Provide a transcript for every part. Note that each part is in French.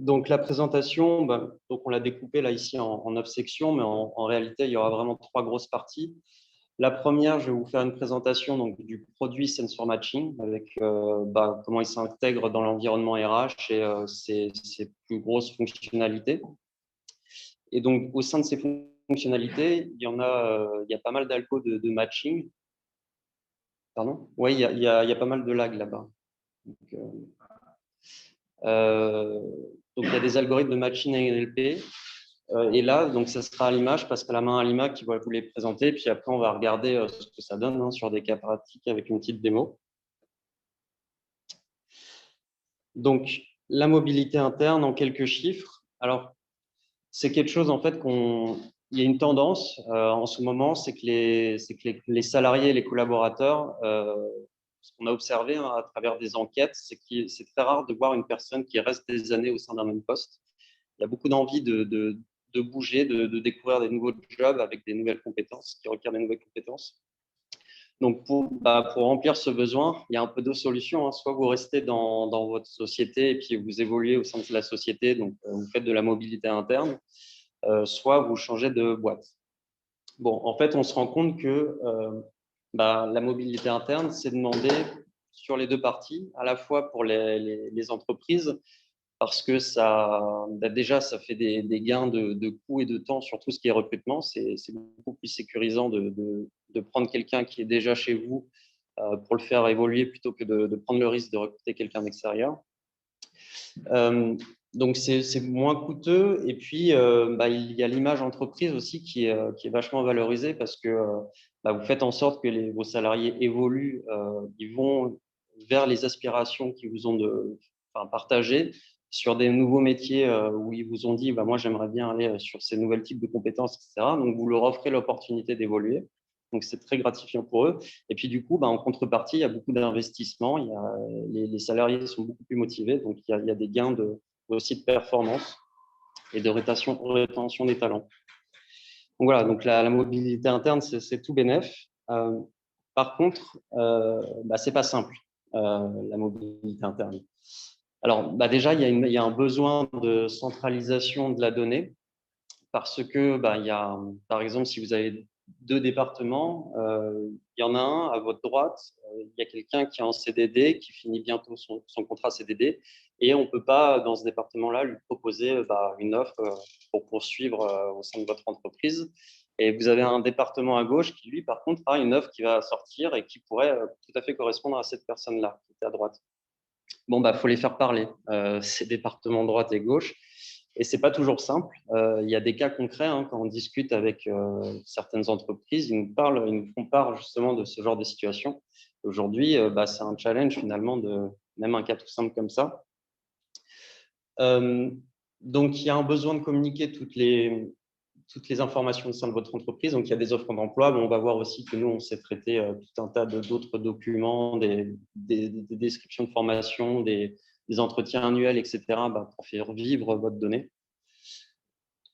Donc, la présentation, donc on l'a découpée là, ici en 9 sections, mais en réalité, il y aura vraiment 3 grosses parties. La première, je vais vous faire une présentation donc, du produit Sensor Matching avec comment il s'intègre dans l'environnement RH et ses plus grosses fonctionnalités. Et donc, au sein de ces fonctionnalités, il y a pas mal d'algos de matching. Pardon? Oui, il y a pas mal de lag là-bas. Donc, il y a des algorithmes de matching NLP. Et là, donc, ça sera à l'image parce qu'à la main à l'image qui va vous les présenter. Puis après, on va regarder ce que ça donne sur des cas pratiques avec une petite démo. Donc, la mobilité interne en quelques chiffres. Alors, c'est quelque chose en fait il y a une tendance en ce moment, c'est que les salariés, les collaborateurs, ce qu'on a observé à travers des enquêtes, c'est que c'est très rare de voir une personne qui reste des années au sein d'un même poste. Il y a beaucoup d'envie de bouger, de découvrir des nouveaux jobs avec des nouvelles compétences, qui requièrent des nouvelles compétences. Donc, pour remplir ce besoin, il y a un peu deux solutions, hein. Soit vous restez dans votre société et puis vous évoluez au sein de la société, donc vous faites de la mobilité interne, soit vous changez de boîte. Bon, en fait, on se rend compte que la mobilité interne, c'est demandé sur les deux parties, à la fois pour les entreprises, parce que déjà, ça fait des gains de coûts et de temps sur tout ce qui est recrutement. C'est beaucoup plus sécurisant de prendre quelqu'un qui est déjà chez vous pour le faire évoluer plutôt que de prendre le risque de recruter quelqu'un d'extérieur. Donc, c'est moins coûteux. Et puis, il y a l'image entreprise aussi qui est vachement valorisée parce que vous faites en sorte que vos salariés évoluent, ils vont vers les aspirations qu'ils vous ont partagées sur des nouveaux métiers où ils vous ont dit moi, j'aimerais bien aller sur ces nouveaux types de compétences, etc. Donc, vous leur offrez l'opportunité d'évoluer. Donc, c'est très gratifiant pour eux. Et puis, du coup, en contrepartie, il y a beaucoup d'investissements. Les salariés sont beaucoup plus motivés. Donc, il y a des gains aussi de performance et de rétention des talents. Donc, voilà. Donc, la mobilité interne, c'est tout bénef. Par contre, c'est pas simple, la mobilité interne. Alors, déjà, il y a un besoin de centralisation de la donnée parce que, par exemple, si vous avez deux départements, il y en a un à votre droite, il y a quelqu'un qui est en CDD, qui finit bientôt son contrat CDD, et on ne peut pas, dans ce département-là, lui proposer une offre pour poursuivre au sein de votre entreprise. Et vous avez un département à gauche qui, lui, par contre, a une offre qui va sortir et qui pourrait tout à fait correspondre à cette personne-là qui était à droite. Bon, faut les faire parler, ces départements droite et gauche. Et c'est pas toujours simple. Il y a des cas concrets quand on discute avec certaines entreprises, ils nous font part justement de ce genre de situation. Aujourd'hui, c'est un challenge finalement même un cas tout simple comme ça. Donc, il y a un besoin de communiquer toutes les informations au sein de votre entreprise. Donc, il y a des offres d'emploi, mais on va voir aussi que nous, on sait traiter tout un tas d'autres documents, des descriptions de formation, des entretiens annuels, etc., pour faire vivre votre donnée.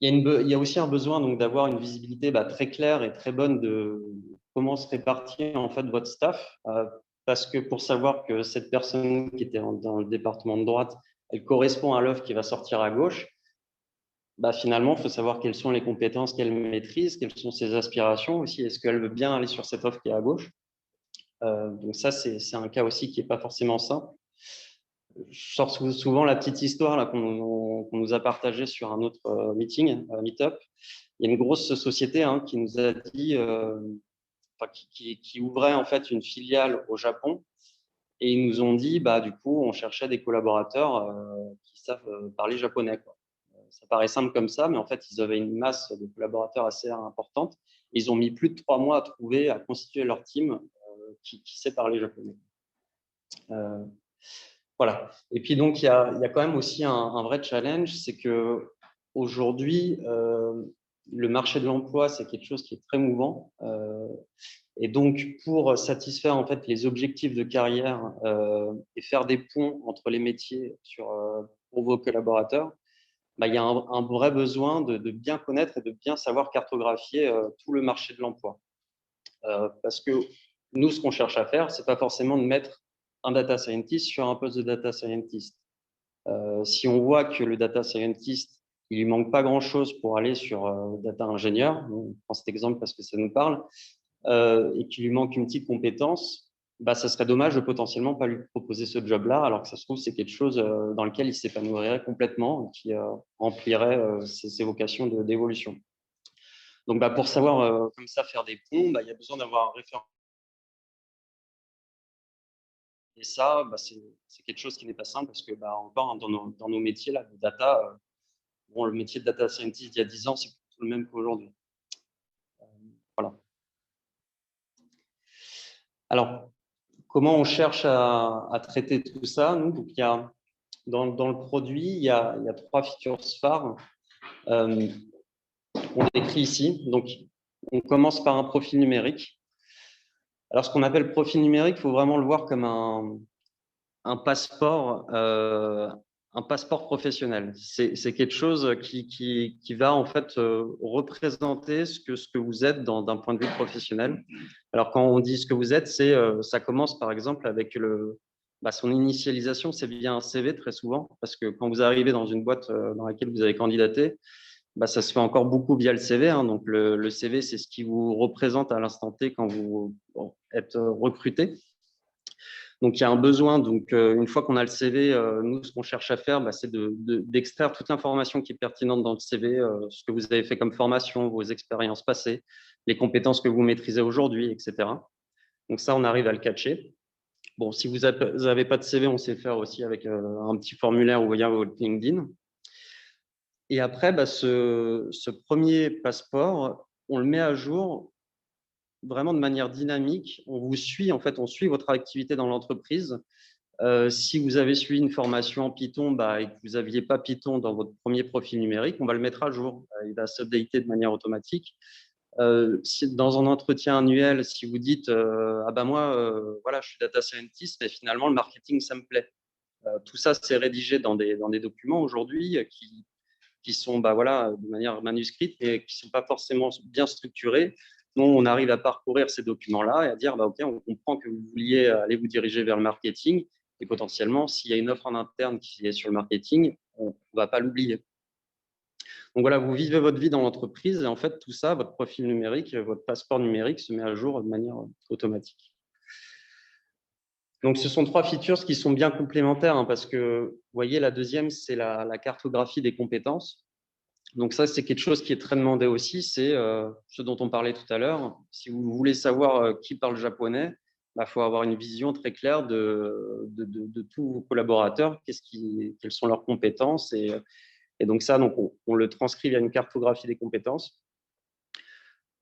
Il y a aussi un besoin d'avoir une visibilité très claire et très bonne de comment se répartit en fait votre staff, parce que pour savoir que cette personne qui était dans le département de droite, elle correspond à l'offre qui va sortir à gauche, finalement, il faut savoir quelles sont les compétences qu'elle maîtrise, quelles sont ses aspirations aussi. Est-ce qu'elle veut bien aller sur cette offre qui est à gauche? Donc ça, c'est un cas aussi qui n'est pas forcément simple. Je sors souvent la petite histoire là, qu'on nous a partagée sur un autre meetup. Il y a une grosse société qui nous a dit, qui ouvrait en fait une filiale au Japon. Et ils nous ont dit, du coup, on cherchait des collaborateurs qui savent parler japonais, quoi. Ça paraît simple comme ça, mais en fait, ils avaient une masse de collaborateurs assez importante. Ils ont mis plus de 3 mois à constituer leur team qui sait parler japonais. Voilà. Et puis donc, il y a quand même aussi un vrai challenge, c'est que aujourd'hui, le marché de l'emploi, c'est quelque chose qui est très mouvant. Et donc, pour satisfaire en fait les objectifs de carrière et faire des ponts entre les métiers pour vos collaborateurs, il y a un vrai besoin de bien connaître et de bien savoir cartographier tout le marché de l'emploi. Parce que nous, ce qu'on cherche à faire, c'est pas forcément de mettre un data scientist sur un poste de data scientist. Si on voit que le data scientist, il lui manque pas grand-chose pour aller sur data ingénieur, on prend cet exemple parce que ça nous parle, et qu'il lui manque une petite compétence, bah, ça serait dommage de potentiellement pas lui proposer ce job-là, alors que ça se trouve, c'est quelque chose dans lequel il s'épanouirait complètement, qui remplirait ses vocations d'évolution. Donc, bah, pour savoir comme ça faire des ponts, bah, il y a besoin d'avoir un référent. Et ça, bah, c'est quelque chose qui n'est pas simple parce que, bah, encore hein, dans nos métiers là, de data, bon, le métier de data scientist il y a 10 ans, c'est plutôt le même qu'aujourd'hui. Voilà. Alors, comment on cherche à traiter tout ça? Nous, donc, il y a, dans le produit, il y a 3 features phares. On décrit ici. Donc, on commence par un profil numérique. Alors, ce qu'on appelle profil numérique, il faut vraiment le voir comme un passeport, un passeport professionnel. C'est quelque chose qui va en fait représenter ce que vous êtes d'un point de vue professionnel. Alors quand on dit ce que vous êtes, ça commence par exemple avec son initialisation, c'est via un CV très souvent, parce que quand vous arrivez dans une boîte dans laquelle vous avez candidaté, ça se fait encore beaucoup via le CV. Hein. Donc le CV, c'est ce qui vous représente à l'instant T quand vous êtes recruté. Donc, il y a un besoin. Donc, une fois qu'on a le CV, nous, ce qu'on cherche à faire, c'est d'extraire toute l'information qui est pertinente dans le CV, ce que vous avez fait comme formation, vos expériences passées, les compétences que vous maîtrisez aujourd'hui, etc. Donc, ça, on arrive à le catcher. Bon, si vous n'avez pas de CV, on sait faire aussi avec un petit formulaire ou via votre LinkedIn. Et après, ce premier passeport, on le met à jour vraiment de manière dynamique. On vous suit, en fait, on suit votre activité dans l'entreprise. Si vous avez suivi une formation en Python et que vous n'aviez pas Python dans votre premier profil numérique, on va le mettre à jour. Il va s'updater de manière automatique. Dans un entretien annuel, si vous dites ah ben moi, voilà, je suis data scientist, mais finalement le marketing, ça me plaît. Tout ça, c'est rédigé dans des documents aujourd'hui qui sont voilà, de manière manuscrite et qui ne sont pas forcément bien structurés. Nous, on arrive à parcourir ces documents-là et à dire, OK, on comprend que vous vouliez aller vous diriger vers le marketing et potentiellement, s'il y a une offre en interne qui est sur le marketing, on ne va pas l'oublier. Donc voilà, vous vivez votre vie dans l'entreprise et en fait, tout ça, votre profil numérique, votre passeport numérique se met à jour de manière automatique. Donc, ce sont 3 features qui sont bien complémentaires parce que, vous voyez, la deuxième, c'est la cartographie des compétences. Donc ça, c'est quelque chose qui est très demandé aussi, c'est ce dont on parlait tout à l'heure. Si vous voulez savoir qui parle japonais, faut avoir une vision très claire de tous vos collaborateurs, quelles sont leurs compétences. Et donc ça, on le transcrit via une cartographie des compétences.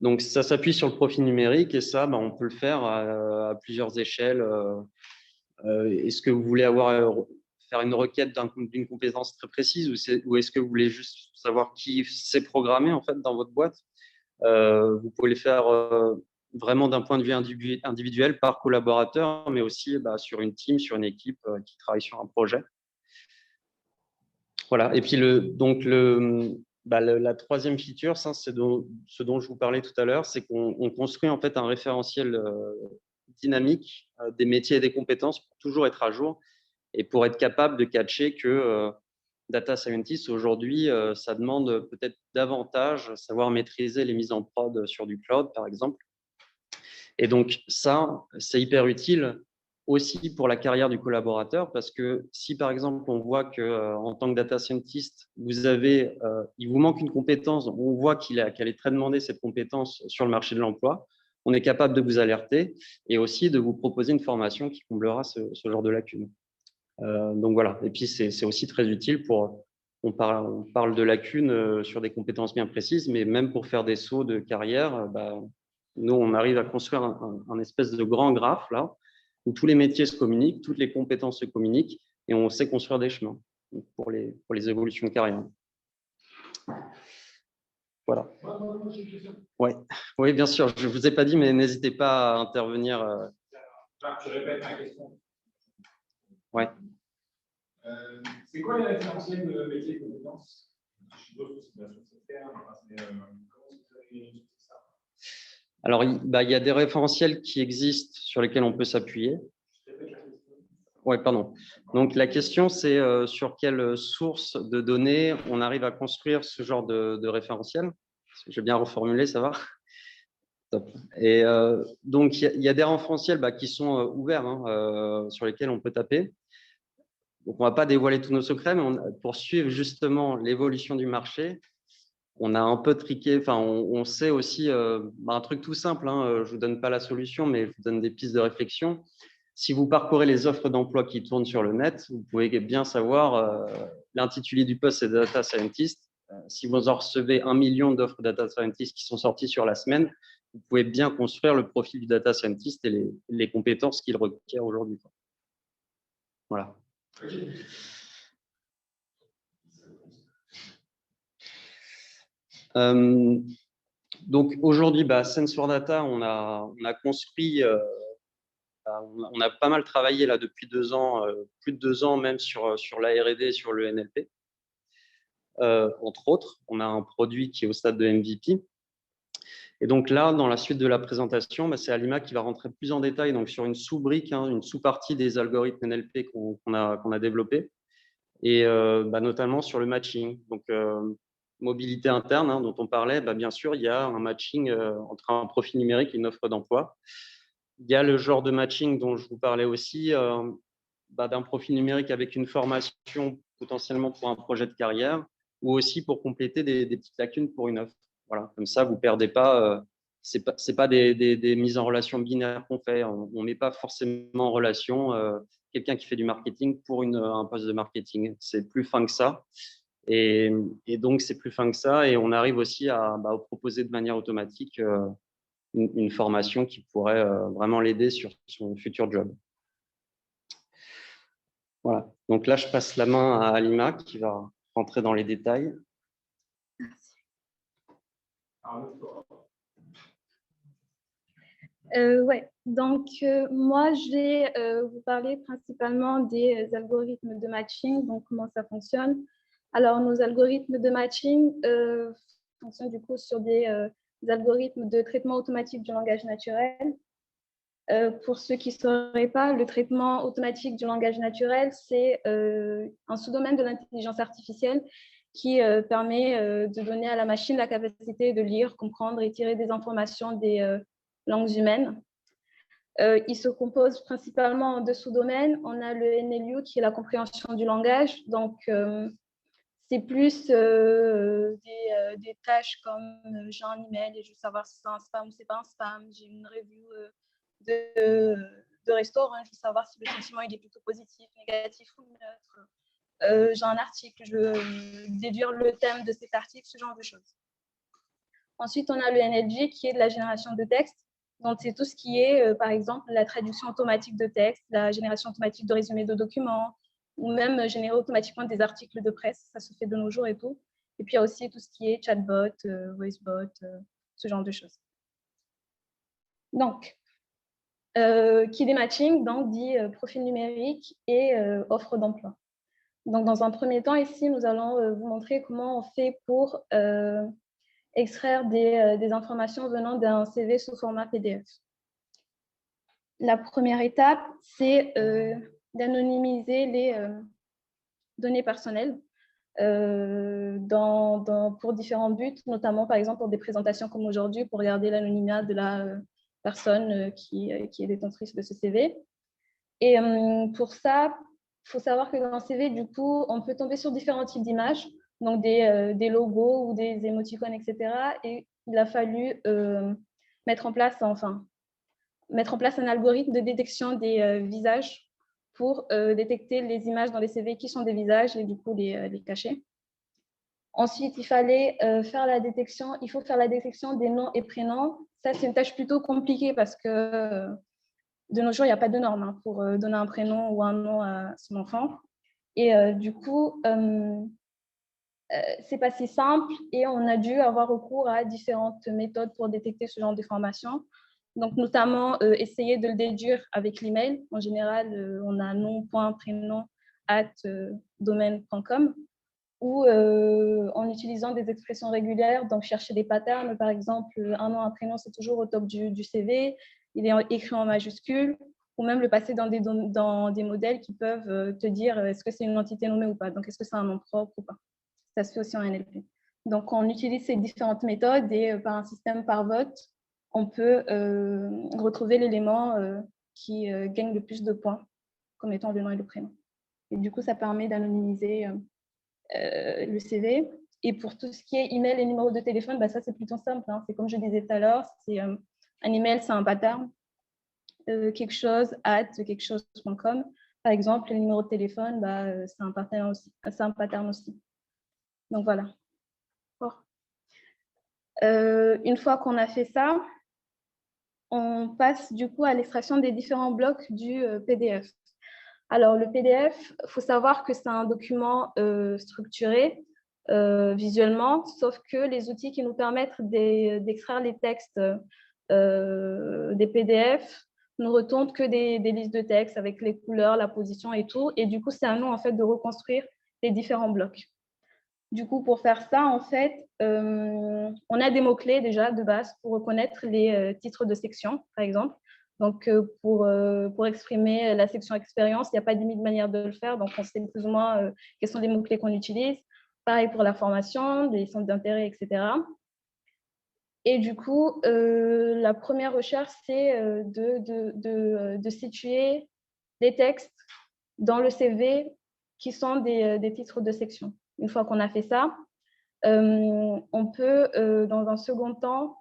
Donc ça s'appuie sur le profil numérique et ça, on peut le faire à plusieurs échelles. Est-ce que vous voulez faire une requête d'une compétence très précise ou est-ce que vous voulez juste savoir qui sait programmer en fait dans votre boîte? Vous pouvez le faire vraiment d'un point de vue individuel par collaborateur, mais aussi sur une team, sur une équipe qui travaille sur un projet. Voilà. Et puis la troisième feature, ça, c'est ce dont je vous parlais tout à l'heure, c'est qu'on construit en fait un référentiel dynamique des métiers et des compétences pour toujours être à jour et pour être capable de catcher que data scientist aujourd'hui, ça demande peut-être davantage savoir maîtriser les mises en prod sur du cloud, par exemple. Et donc ça, c'est hyper utile aussi pour la carrière du collaborateur parce que si par exemple on voit que en tant que data scientist, il vous manque une compétence, on voit qu'elle est très demandée cette compétence sur le marché de l'emploi, on est capable de vous alerter et aussi de vous proposer une formation qui comblera ce genre de lacunes. Donc voilà. Et puis c'est aussi très utile on parle de lacunes sur des compétences bien précises, mais même pour faire des sauts de carrière, nous on arrive à construire un espèce de grand graphe là où tous les métiers se communiquent, toutes les compétences se communiquent et on sait construire des chemins pour les évolutions de carrière. Voilà. Ouais. Oui, bien sûr. Je ne vous ai pas dit, mais n'hésitez pas à intervenir. Tu répètes ma question. Ouais. C'est quoi les référentiels de métier et compétences? Je suppose que c'est de la société, comment vous avez ça? Alors, il y a des référentiels qui existent sur lesquels on peut s'appuyer. Ouais, pardon. Donc, la question, c'est sur quelle source de données on arrive à construire ce genre de référentiel. J'ai bien reformulé, ça va? Top. Et donc, il y a des référentiels qui sont ouverts, hein, sur lesquels on peut taper. Donc, on ne va pas dévoiler tous nos secrets, mais pour suivre justement l'évolution du marché, on a un peu triqué. Enfin, on sait aussi un truc tout simple, hein, je ne vous donne pas la solution, mais je vous donne des pistes de réflexion. Si vous parcourez les offres d'emploi qui tournent sur le net, vous pouvez bien savoir l'intitulé du poste, c'est Data Scientist. Si vous en recevez 1 million d'offres Data Scientist qui sont sorties sur la semaine, vous pouvez bien construire le profil du Data Scientist et les compétences qu'il requiert aujourd'hui. Voilà. Donc aujourd'hui, Sensor Data, on a construit, on a pas mal travaillé là depuis 2 ans, plus de 2 ans même sur la R&D, sur le NLP. Entre autres, on a un produit qui est au stade de MVP. Et donc là, dans la suite de la présentation, c'est Halima qui va rentrer plus en détail donc sur une sous-brique, hein, une sous-partie des algorithmes NLP qu'on a développés, et notamment sur le matching. Donc, mobilité interne, hein, dont on parlait, bien sûr, il y a un matching entre un profil numérique et une offre d'emploi. Il y a le genre de matching dont je vous parlais aussi, d'un profil numérique avec une formation potentiellement pour un projet de carrière, ou aussi pour compléter des petites lacunes pour une offre. Voilà, comme ça, vous ne perdez pas. C'est pas des mises en relation binaires qu'on fait. On ne met pas forcément en relation quelqu'un qui fait du marketing pour un poste de marketing. C'est plus fin que ça. Et donc, c'est plus fin que ça. Et on arrive aussi à proposer de manière automatique une formation qui pourrait vraiment l'aider sur son futur job. Voilà. Donc là, je passe la main à Halima qui va rentrer dans les détails. Ouais. Donc, moi, je vais vous parler principalement des algorithmes de matching, donc comment ça fonctionne. Alors, nos algorithmes de matching fonctionnent du coup sur des algorithmes de traitement automatique du langage naturel. Pour ceux qui ne sauraient pas, le traitement automatique du langage naturel, c'est un sous-domaine de l'intelligence artificielle qui permet de donner à la machine la capacité de lire, comprendre et tirer des informations des langues humaines. Il se compose principalement de sous-domaines. On a le NLU qui est la compréhension du langage. Donc, c'est plus des tâches comme j'ai un email et je veux savoir si c'est un spam ou c'est pas un spam. J'ai une review de restaurant, je veux savoir si le sentiment il est plutôt positif, négatif ou neutre. J'ai un article, je veux déduire le thème de cet article, ce genre de choses. Ensuite, on a le NLG qui est de la génération de texte. Donc, c'est tout ce qui est, par exemple, la traduction automatique de texte, la génération automatique de résumés de documents, ou même générer automatiquement des articles de presse. Ça se fait de nos jours et tout. Et puis, il y a aussi tout ce qui est chatbot, voicebot, ce genre de choses. Donc, qui dit matching, donc dit profil numérique et offre d'emploi. Donc, dans un premier temps, ici, nous allons vous montrer comment on fait pour extraire des informations venant d'un CV sous format PDF. La première étape, c'est d'anonymiser les données personnelles pour différents buts, notamment par exemple pour des présentations comme aujourd'hui, pour regarder l'anonymat de la personne qui est détentrice de ce CV. Et pour ça, il faut savoir que dans un CV, du coup, on peut tomber sur différents types d'images, donc des logos ou des émoticônes, etc. Et il a fallu mettre en place un algorithme de détection des visages pour détecter les images dans les CV qui sont des visages et du coup les cacher. Ensuite, il faut faire la détection des noms et prénoms. Ça, c'est une tâche plutôt compliquée parce que de nos jours, il n'y a pas de normes pour donner un prénom ou un nom à son enfant. Et du coup, c'est pas si simple et on a dû avoir recours à différentes méthodes pour détecter ce genre d'informations. Donc, notamment, essayer de le déduire avec l'email. En général, on a nom.prénom@domaine.com ou en utilisant des expressions régulières, donc chercher des patterns. Par exemple, un nom, un prénom, c'est toujours au top du CV. Il est écrit en majuscule. ou même le passer dans des modèles qui peuvent te dire est-ce que c'est une entité nommée ou pas. Donc, est-ce que c'est un nom propre ou pas. Ça se fait aussi en NLP. Donc, on utilise ces différentes méthodes et par un système par vote, on peut retrouver l'élément qui gagne le plus de points comme étant le nom et le prénom. Et du coup, ça permet d'anonymiser le CV. Et pour tout ce qui est email et numéro de téléphone, bah, ça, c'est plutôt simple. Hein. C'est comme je disais tout à l'heure, un email, c'est un pattern. Quelque chose, quelque chose.com. Par exemple, le numéro de téléphone, bah, c'est un pattern aussi. Donc, voilà. Une fois qu'on a fait ça, on passe du coup à l'extraction des différents blocs du PDF. Alors, le PDF, il faut savoir que c'est un document structuré visuellement, sauf que les outils qui nous permettent d'extraire les textes des PDF ne retournent que des listes de textes avec les couleurs, la position et tout. Et du coup, c'est à nous en fait de reconstruire les différents blocs. Du coup, pour faire ça, en fait, on a des mots-clés déjà de base pour reconnaître les titres de section, par exemple. Donc, pour exprimer la section expérience, il n'y a pas de manière de le faire. Donc, on sait plus ou moins quels sont les mots-clés qu'on utilise. Pareil pour la formation, les centres d'intérêt, etc. Et du coup, la première recherche, c'est de situer les textes dans le CV qui sont des titres de section. Une fois qu'on a fait ça, on peut, dans un second temps,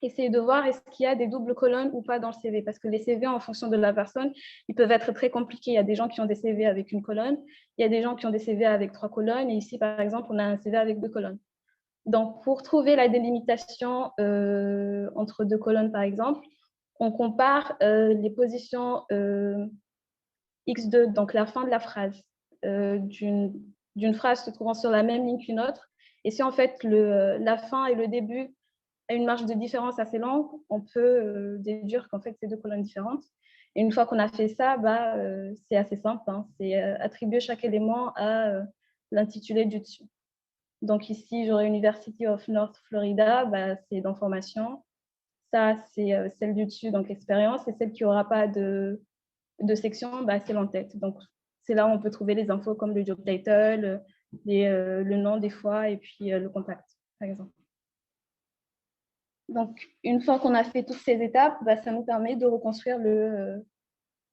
essayer de voir est-ce qu'il y a des doubles colonnes ou pas dans le CV. Parce que les CV, en fonction de la personne, ils peuvent être très compliqués. Il y a des gens qui ont des CV avec une colonne, il y a des gens qui ont des CV avec 3 colonnes, et ici, par exemple, on a un CV avec 2 colonnes. Donc, pour trouver la délimitation entre 2 colonnes, par exemple, on compare les positions X2, donc la fin de la phrase, d'une phrase se trouvant sur la même ligne qu'une autre. Et si en fait la fin et le début a une marge de différence assez longue, on peut déduire qu'en fait c'est 2 colonnes différentes. Et une fois qu'on a fait ça, bah, c'est assez simple. Hein, c'est attribuer chaque élément à l'intitulé du dessus. Donc ici, j'aurai University of North Florida, bah, c'est dans formation. Ça, c'est celle du dessus, donc expérience. Et celle qui n'aura pas de section, bah, c'est l'en-tête. Donc, c'est là où on peut trouver les infos comme le job title, le nom des fois, et puis le contact, par exemple. Donc, une fois qu'on a fait toutes ces étapes, bah, ça nous permet de reconstruire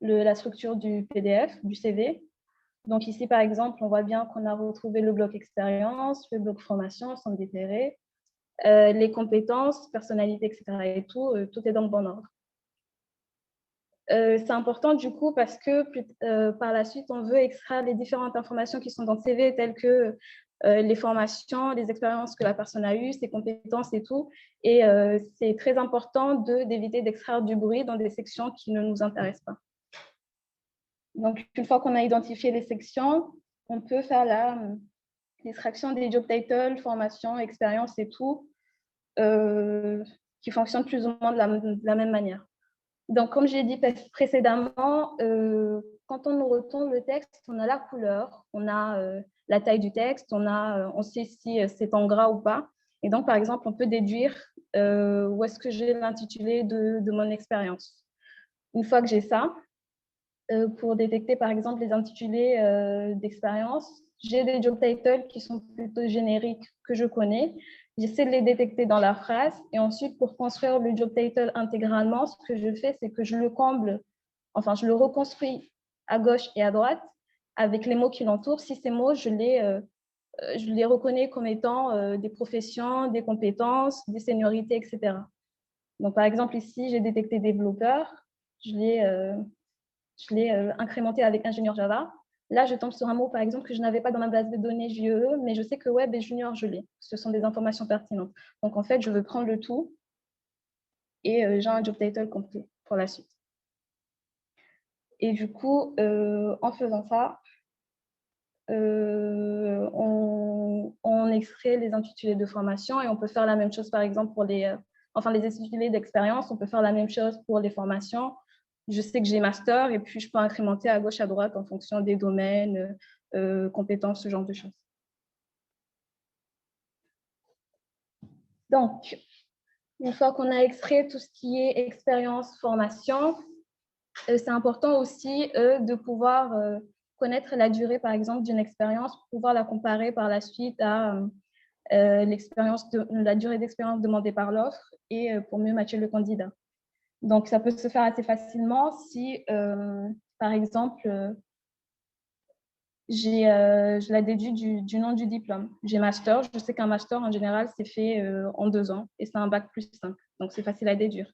la structure du PDF, du CV. Donc, ici, par exemple, on voit bien qu'on a retrouvé le bloc expérience, le bloc formation, centre d'intérêt, les compétences, personnalité, etc. Et tout est dans le bon ordre. C'est important du coup parce que par la suite, on veut extraire les différentes informations qui sont dans le CV, telles que les formations, les expériences que la personne a eues, ses compétences et tout. Et c'est très important d'éviter d'extraire du bruit dans des sections qui ne nous intéressent pas. Donc, une fois qu'on a identifié les sections, on peut faire l'extraction des job titles, formations, expériences et tout, qui fonctionnent plus ou moins de la même manière. Donc, comme j'ai dit précédemment, quand on nous retourne le texte, on a la couleur, on a la taille du texte, on sait si c'est en gras ou pas. Et donc, par exemple, on peut déduire où est-ce que j'ai l'intitulé de mon expérience. Une fois que j'ai ça, pour détecter, par exemple, les intitulés d'expérience, j'ai des job titles qui sont plutôt génériques que je connais. J'essaie de les détecter dans la phrase. Et ensuite, pour construire le job title intégralement, ce que je fais, c'est que je le reconstruis à gauche et à droite avec les mots qui l'entourent. Si ces mots, je les reconnais comme étant des professions, des compétences, des seniorités, etc. Donc, par exemple, ici, j'ai détecté développeur. Je l'ai incrémenté avec ingénieur Java. Là, je tombe sur un mot, par exemple, que je n'avais pas dans ma base de données JEE, mais je sais que web et junior, je l'ai. Ce sont des informations pertinentes. Donc, en fait, je veux prendre le tout et j'ai un job title complet pour la suite. Et du coup, en faisant ça, on extrait les intitulés de formation et on peut faire la même chose, par exemple, pour les intitulés d'expérience. On peut faire la même chose pour les formations. Je sais que j'ai master et puis je peux incrémenter à gauche, à droite en fonction des domaines, compétences, ce genre de choses. Donc, une fois qu'on a extrait tout ce qui est expérience, formation, c'est important aussi de pouvoir connaître la durée, par exemple, d'une expérience pour pouvoir la comparer par la suite à la durée d'expérience demandée par l'offre et pour mieux matcher le candidat. Donc, ça peut se faire assez facilement si, par exemple, je la déduis du nom du diplôme. J'ai master, je sais qu'un master, en général, c'est fait en 2 ans et c'est un bac plus 5. Donc, c'est facile à déduire.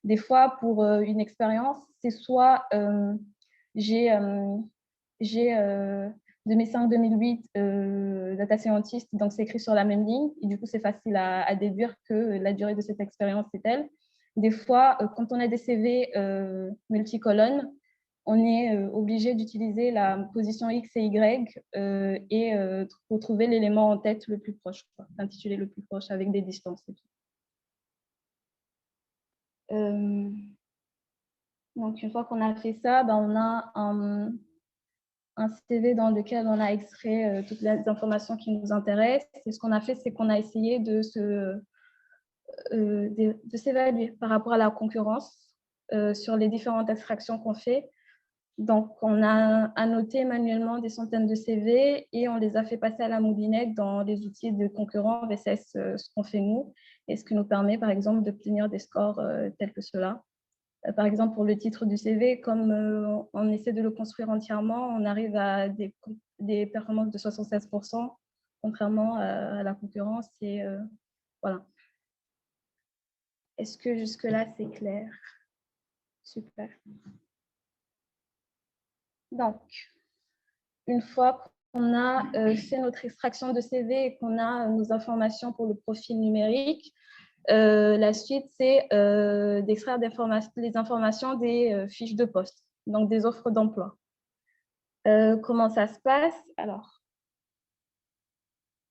Des fois, pour une expérience, c'est soit j'ai 2005-2008 data scientist, donc c'est écrit sur la même ligne, et du coup, c'est facile à déduire que la durée de cette expérience, c'est telle. Des fois, quand on a des CV multicolonnes, on est obligé d'utiliser la position X et Y pour trouver l'élément en tête le plus proche, l'intitulé le plus proche avec des distances et tout. Donc, une fois qu'on a fait ça, ben, on a un CV dans lequel on a extrait toutes les informations qui nous intéressent. Et ce qu'on a fait, c'est qu'on a essayé de s'évaluer par rapport à la concurrence sur les différentes extractions qu'on fait. Donc, on a annoté manuellement des centaines de CV et on les a fait passer à la moulinette dans les outils de concurrents VSS, ce qu'on fait nous, et ce qui nous permet, par exemple, d'obtenir des scores tels que ceux-là. Par exemple, pour le titre du CV, comme on essaie de le construire entièrement, on arrive à des performances de 76%, contrairement à la concurrence. Et voilà. Est-ce que jusque-là, c'est clair? Super. Donc, une fois qu'on a fait notre extraction de CV et qu'on a nos informations pour le profil numérique, la suite, c'est d'extraire les informations des fiches de poste, donc des offres d'emploi. Comment ça se passe? Alors,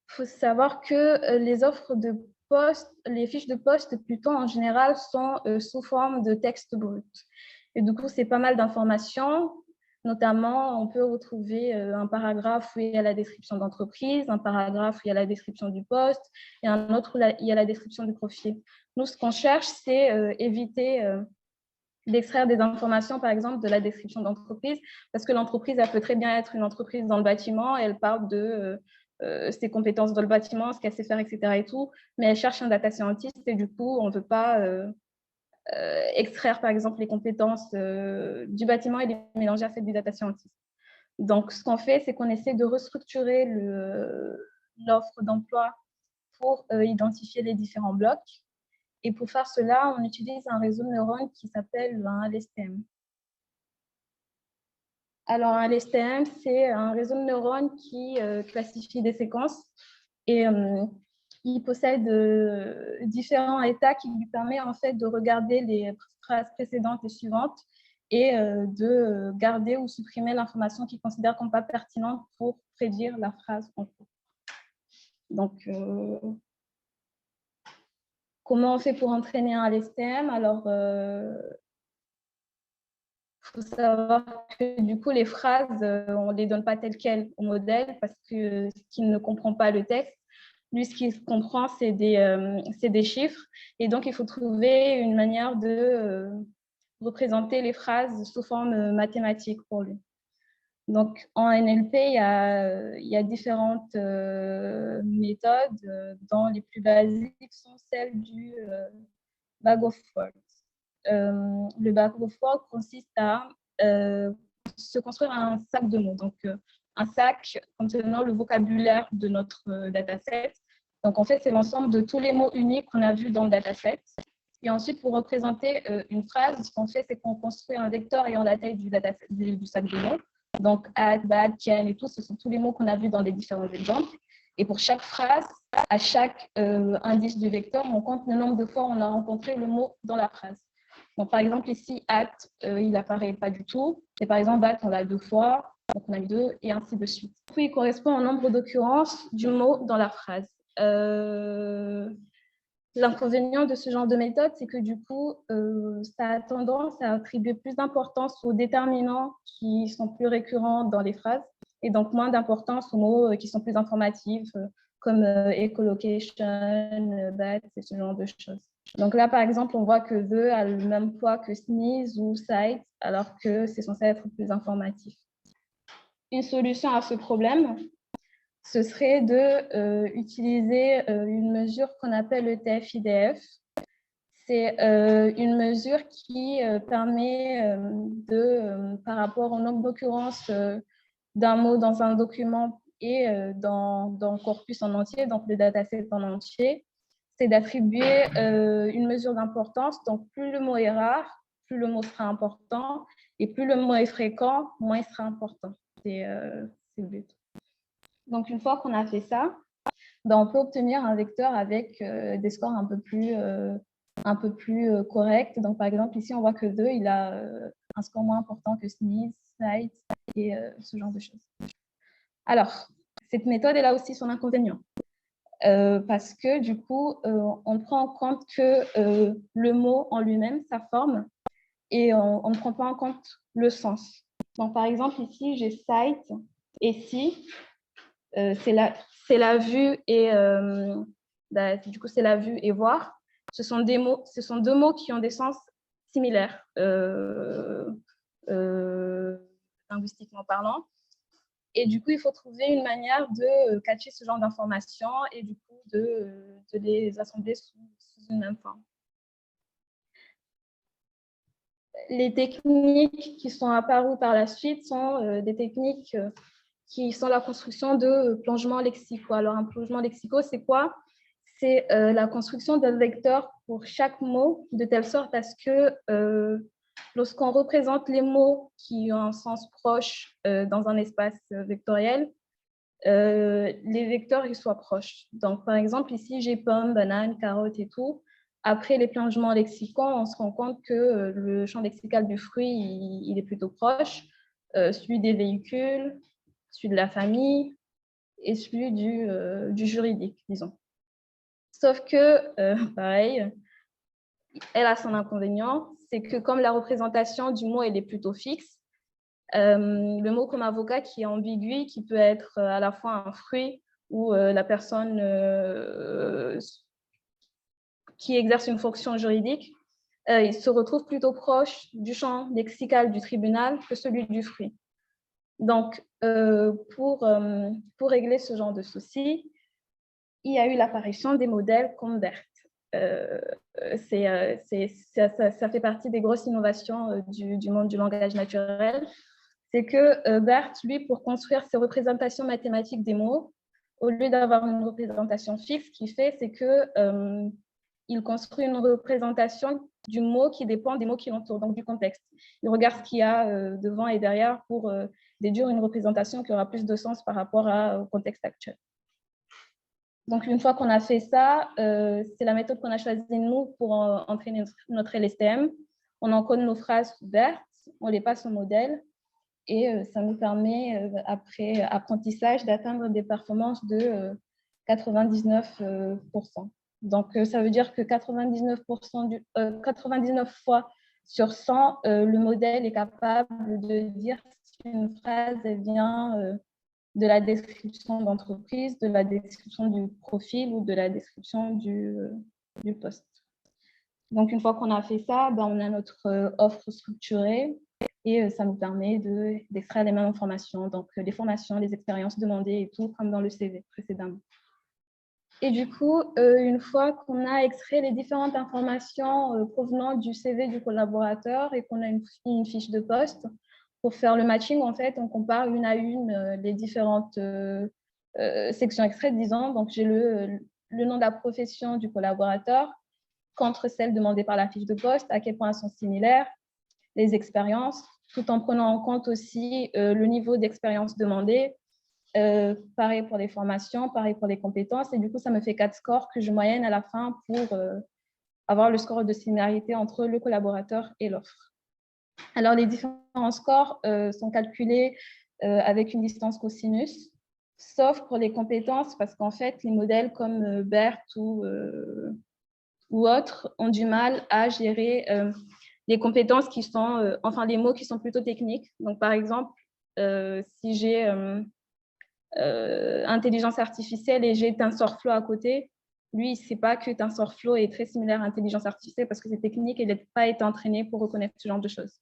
il faut savoir que les offres de poste, les fiches de poste plutôt en général sont sous forme de texte brut. Et du coup, c'est pas mal d'informations. Notamment, on peut retrouver un paragraphe où il y a la description d'entreprise, un paragraphe où il y a la description du poste et un autre où il y a la description du profil. Nous, ce qu'on cherche, c'est éviter d'extraire des informations, par exemple, de la description d'entreprise, parce que l'entreprise, elle peut très bien être une entreprise dans le bâtiment, et elle parle de ses compétences dans le bâtiment, ce qu'elle sait faire, etc. et tout, mais elle cherche un data scientist, et du coup, on ne veut pas extraire, par exemple, les compétences du bâtiment et les mélanger à celles du data scientist. Donc, ce qu'on fait, c'est qu'on essaie de restructurer l'offre d'emploi pour identifier les différents blocs. Et pour faire cela, on utilise un réseau de neurones qui s'appelle un LSTM. Alors, un LSTM, c'est un réseau de neurones qui classifie des séquences et il possède différents états qui lui permettent en fait de regarder les phrases précédentes et suivantes et de garder ou supprimer l'information qu'il considère comme pas pertinente pour prédire la phrase en cours. Donc, comment on fait pour entraîner un LSTM? Alors, faut savoir que du coup, les phrases, on ne les donne pas telles quelles au modèle parce qu'il ne comprend pas le texte. Lui, ce qu'il comprend, c'est des chiffres. Et donc, il faut trouver une manière de représenter les phrases sous forme mathématique pour lui. Donc, en NLP, il y a différentes méthodes, dont les plus basiques sont celles du bag of words. Le bag of words consiste à se construire un sac de mots. Donc, un sac contenant le vocabulaire de notre dataset. Donc, en fait, c'est l'ensemble de tous les mots uniques qu'on a vus dans le dataset. Et ensuite, pour représenter une phrase, ce qu'on fait, c'est qu'on construit un vecteur ayant la taille du sac de mots. Donc, add, bad, can et tout, ce sont tous les mots qu'on a vus dans les différents exemples. Et pour chaque phrase, à chaque indice du vecteur, on compte le nombre de fois où on a rencontré le mot dans la phrase. Donc, par exemple, ici, at, il n'apparaît pas du tout. Et par exemple, at, on l'a 2 fois, donc on a mis 2, et ainsi de suite. Puis, il correspond au nombre d'occurrences du mot dans la phrase. L'inconvénient de ce genre de méthode, c'est que du coup, ça a tendance à attribuer plus d'importance aux déterminants qui sont plus récurrents dans les phrases, et donc moins d'importance aux mots qui sont plus informatifs, comme echolocation, BAT, et ce genre de choses. Donc là, par exemple, on voit que the a le même poids que sneeze ou sight, alors que c'est censé être plus informatif. Une solution à ce problème, ce serait d'utiliser une mesure qu'on appelle le TF-IDF. C'est une mesure qui permet par rapport au nombre d'occurrences d'un mot dans un document et dans le corpus en entier, donc le dataset en entier, c'est d'attribuer une mesure d'importance. Donc, plus le mot est rare, plus le mot sera important, et plus le mot est fréquent, moins il sera important. C'est le but. Donc, une fois qu'on a fait ça, ben, on peut obtenir un vecteur avec des scores un peu plus corrects. Donc, par exemple, ici, on voit que 2, il a un score moins important que sneeze, sight et ce genre de choses. Alors, cette méthode, elle a aussi son inconvénient. Parce que du coup, on prend en compte que le mot en lui-même, sa forme, et on ne prend pas en compte le sens. Donc, par exemple, ici, j'ai sight et see. C'est la vue et du coup, c'est la vue et voir. Ce sont deux mots qui ont des sens similaires, linguistiquement parlant. Et du coup, il faut trouver une manière de catcher ce genre d'informations et du coup de les assembler sous une même forme. Les techniques qui sont apparues par la suite sont des techniques qui sont la construction de plongements lexicaux. Alors, un plongement lexical, c'est quoi? C'est la construction d'un vecteur pour chaque mot, de telle sorte à ce que lorsqu'on représente les mots qui ont un sens proche dans un espace vectoriel, les vecteurs ils soient proches. Donc, par exemple, ici, j'ai pomme, banane, carotte et tout. Après les plongements lexicaux, on se rend compte que le champ lexical du fruit, il est plutôt proche, celui des véhicules, celui de la famille et celui du juridique, disons. Sauf que, pareil, elle a son inconvénient, c'est que comme la représentation du mot elle est plutôt fixe, le mot comme avocat qui est ambigu, qui peut être à la fois un fruit ou la personne qui exerce une fonction juridique, il se retrouve plutôt proche du champ lexical du tribunal que celui du fruit. Donc, pour régler ce genre de souci, il y a eu l'apparition des modèles comme BERT. Ça fait partie des grosses innovations du monde du langage naturel. C'est que BERT, lui, pour construire ses représentations mathématiques des mots, au lieu d'avoir une représentation fixe, ce qu'il fait, c'est que il construit une représentation du mot qui dépend des mots qui l'entourent, donc du contexte. Il regarde ce qu'il y a devant et derrière pour déduire une représentation qui aura plus de sens par rapport au contexte actuel. Donc, une fois qu'on a fait ça, c'est la méthode qu'on a choisie, nous, pour entraîner notre LSTM. On encode nos phrases BERT, on les passe au modèle, et ça nous permet, après apprentissage, d'atteindre des performances de 99%. Donc, ça veut dire que 99 fois sur 100, le modèle est capable de dire si une phrase elle vient de la description d'entreprise, de la description du profil ou de la description du poste. Donc, une fois qu'on a fait ça, ben, on a notre offre structurée et ça nous permet d'extraire les mêmes informations, donc les formations, les expériences demandées et tout, comme dans le CV précédemment. Et du coup, une fois qu'on a extrait les différentes informations provenant du CV du collaborateur et qu'on a une fiche de poste, pour faire le matching, en fait, on compare une à une les différentes sections extraites, disons. Donc, j'ai le nom de la profession du collaborateur contre celle demandée par la fiche de poste, à quel point elles sont similaires, les expériences, tout en prenant en compte aussi le niveau d'expérience demandé. Pareil pour les formations, pareil pour les compétences. Et du coup, ça me fait 4 scores que je moyenne à la fin pour avoir le score de similarité entre le collaborateur et l'offre. Alors, les différents scores sont calculés avec une distance cosinus, sauf pour les compétences, parce qu'en fait, les modèles comme BERT ou autres ont du mal à gérer les compétences qui sont, enfin, les mots qui sont plutôt techniques. Donc, par exemple, si j'ai intelligence artificielle et j'ai TensorFlow à côté, lui, il ne sait pas que TensorFlow est très similaire à intelligence artificielle parce que c'est technique et il n'a pas été entraîné pour reconnaître ce genre de choses.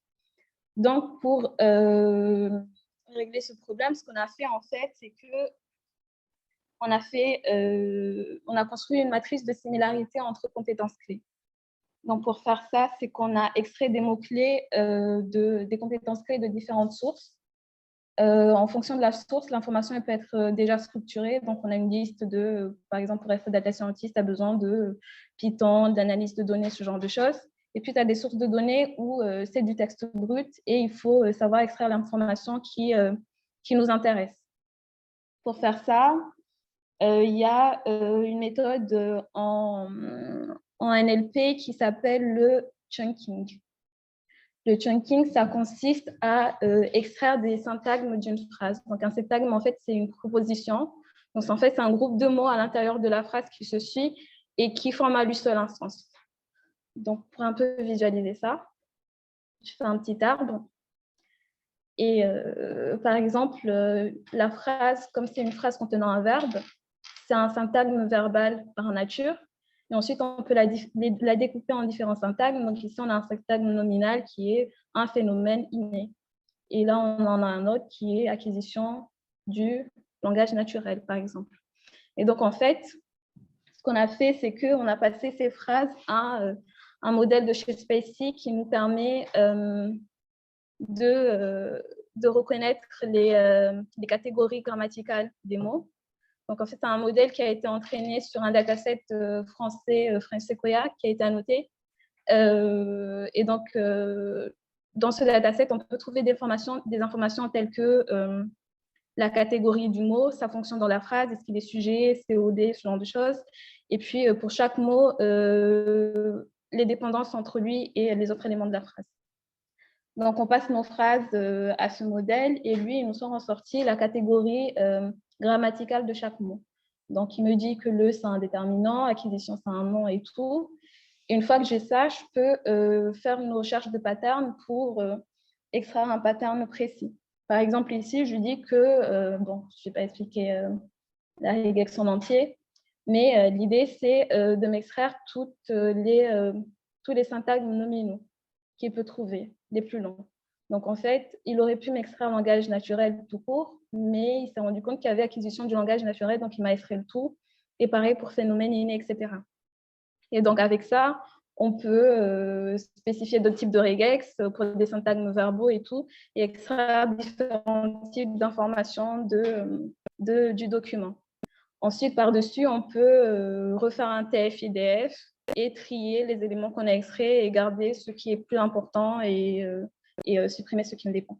Donc, pour régler ce problème, ce qu'on a fait, en fait, c'est que on a construit une matrice de similarité entre compétences clés. Donc, pour faire ça, c'est qu'on a extrait des mots-clés des compétences clés de différentes sources. En fonction de la source, l'information peut être déjà structurée. Donc, on a une liste de, par exemple, pour être data scientist, tu as besoin de Python, d'analyse de données, ce genre de choses. Et puis, tu as des sources de données où c'est du texte brut et il faut savoir extraire l'information qui nous intéresse. Pour faire ça, il y a une méthode en NLP qui s'appelle le chunking. Le chunking, ça consiste à extraire des syntagmes d'une phrase. Donc, un syntagme, en fait, c'est une proposition. Donc, en fait, c'est un groupe de mots à l'intérieur de la phrase qui se suit et qui forme à lui seul un sens. Donc, pour un peu visualiser ça, je fais un petit arbre. Et par exemple, la phrase, comme c'est une phrase contenant un verbe, c'est un syntagme verbal par nature. Et ensuite, on peut la découper en différents syntagmes. Donc ici, on a un syntagme nominal qui est un phénomène inné. Et là, on en a un autre qui est acquisition du langage naturel, par exemple. Et donc, en fait, ce qu'on a fait, c'est qu'on a passé ces phrases à un modèle de chez Spacey qui nous permet de reconnaître les catégories grammaticales des mots. Donc, en fait, c'est un modèle qui a été entraîné sur un dataset français, French Sequoia, qui a été annoté. Et donc, dans ce dataset, on peut trouver des informations telles que la catégorie du mot, sa fonction dans la phrase, est-ce qu'il est sujet, COD, ce genre de choses. Et puis, pour chaque mot, les dépendances entre lui et les autres éléments de la phrase. Donc, on passe nos phrases à ce modèle et lui, il nous sort en sortie la catégorie grammaticale de chaque mot. Donc, il me dit que le, c'est un déterminant, acquisition, c'est un nom et tout. Et une fois que j'ai ça, je peux faire une recherche de pattern pour extraire un pattern précis. Par exemple, ici, je lui dis que, bon, je ne vais pas expliquer la regex en entier, mais l'idée, c'est de m'extraire tous les syntagmes nominaux qu'il peut trouver, les plus longs. Donc, en fait, il aurait pu m'extraire un langage naturel tout court, mais il s'est rendu compte qu'il y avait acquisition du langage naturel, donc il m'a extrait le tout. Et pareil pour phénomène inné, etc. Et donc, avec ça, on peut spécifier d'autres types de regex pour des syntagmes verbaux et tout, et extraire différents types d'informations du document. Ensuite, par-dessus, on peut refaire un TF-IDF et trier les éléments qu'on a extraits et garder ce qui est plus important et supprimer ce qui ne l'est pas.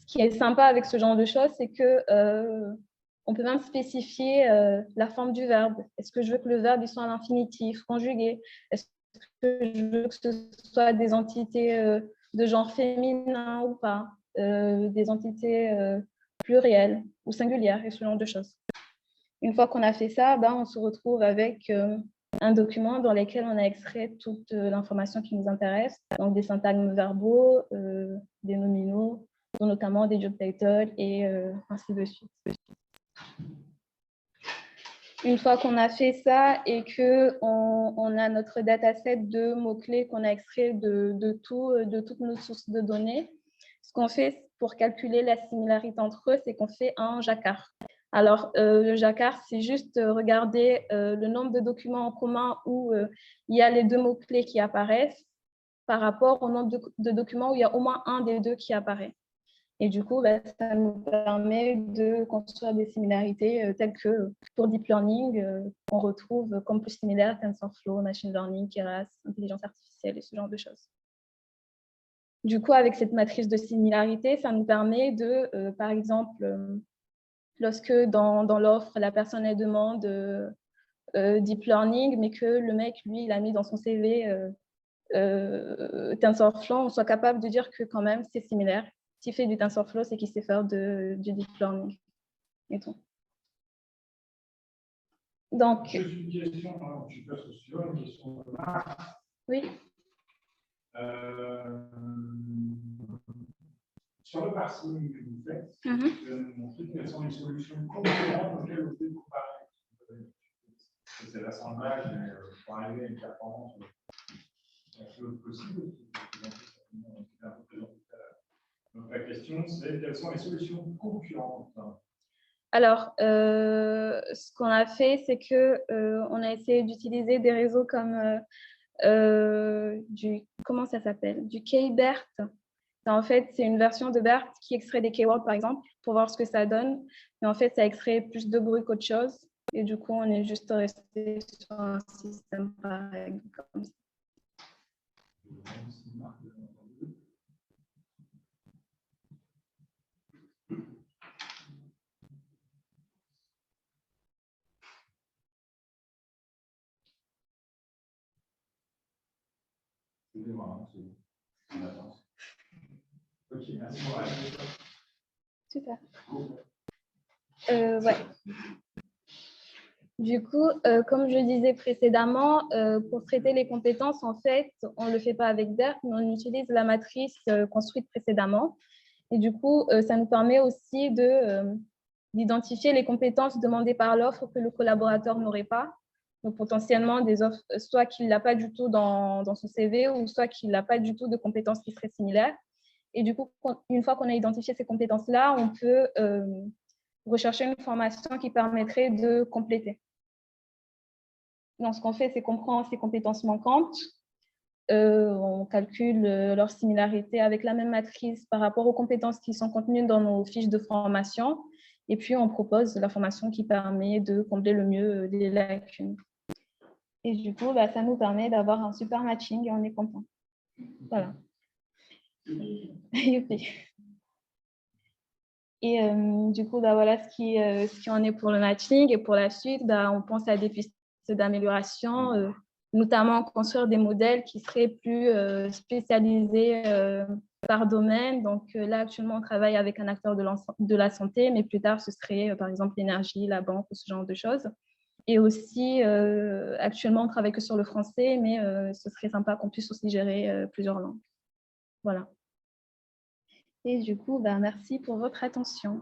Ce qui est sympa avec ce genre de choses, c'est que on peut même spécifier la forme du verbe. Est-ce que je veux que le verbe soit un infinitif conjugué? Est-ce que je veux que ce soit des entités de genre féminin ou pas? Des entités plurielles ou singulières et ce genre de choses. Une fois qu'on a fait ça, on se retrouve avec un document dans lequel on a extrait toute l'information qui nous intéresse, donc des syntagmes verbaux, des nominaux, notamment des job titles et ainsi de suite. Une fois qu'on a fait ça et qu'on a notre dataset de mots-clés qu'on a extrait de toutes nos sources de données, ce qu'on fait pour calculer la similarité entre eux, c'est qu'on fait un jacquard. Alors, le jacquard, c'est juste regarder le nombre de documents en commun où il y a les deux mots-clés qui apparaissent par rapport au nombre de documents où il y a au moins un des deux qui apparaît. Et du coup, ça nous permet de construire des similarités telles que pour Deep Learning, on retrouve comme plus similaire TensorFlow, Machine Learning, Keras, intelligence artificielle et ce genre de choses. Du coup, avec cette matrice de similarité, ça nous permet de, par exemple, lorsque dans l'offre, la personne elle demande Deep Learning, mais que le mec, lui, il a mis dans son CV TensorFlow, on soit capable de dire que quand même, c'est similaire. S'il fait du TensorFlow, c'est qu'il sait faire du Deep Learning et tout. Donc, juste une question, je passe au suivant, une question de Marc. Oui. sur le parsing que vous faites, vous avez montré quelles sont les solutions concurrentes auxquelles vous pouvez comparer. C'est l'assemblage pour arriver à une performance la plus haute possible. Donc la question, c'est quelles sont les solutions concurrentes? Alors, ce qu'on a fait, c'est qu'on a essayé d'utiliser des réseaux comme comment ça s'appelle? Du K-BERT. En fait, c'est une version de BERT qui extrait des keywords, par exemple, pour voir ce que ça donne. Mais en fait, ça extrait plus de bruit qu'autre chose. Et du coup, on est juste resté sur un système pareil comme ça. Ok, merci Morane. Super. Ouais. Du coup, comme je disais précédemment, pour traiter les compétences, en fait, on ne le fait pas avec BERT, mais on utilise la matrice construite précédemment. Et du coup, ça nous permet aussi d'identifier les compétences demandées par l'offre que le collaborateur n'aurait pas. Donc, potentiellement, des offres, soit qu'il n'a pas du tout dans son CV, ou soit qu'il n'a pas du tout de compétences qui seraient similaires. Et du coup, une fois qu'on a identifié ces compétences-là, on peut rechercher une formation qui permettrait de compléter. Donc, ce qu'on fait, c'est qu'on prend ces compétences manquantes, on calcule leur similarité avec la même matrice par rapport aux compétences qui sont contenues dans nos fiches de formation, et puis on propose la formation qui permet de combler le mieux les lacunes. Et du coup, ça nous permet d'avoir un super matching et on est content. Voilà. Youpi. Et du coup, voilà ce qui en est pour le matching. Et pour la suite, on pense à des pistes d'amélioration, notamment construire des modèles qui seraient plus spécialisés par domaine. Donc là, actuellement, on travaille avec un acteur de la santé, mais plus tard, ce serait par exemple l'énergie, la banque ou ce genre de choses. Et aussi, actuellement, on travaille que sur le français, mais ce serait sympa qu'on puisse aussi gérer plusieurs langues. Voilà. Et du coup, merci pour votre attention.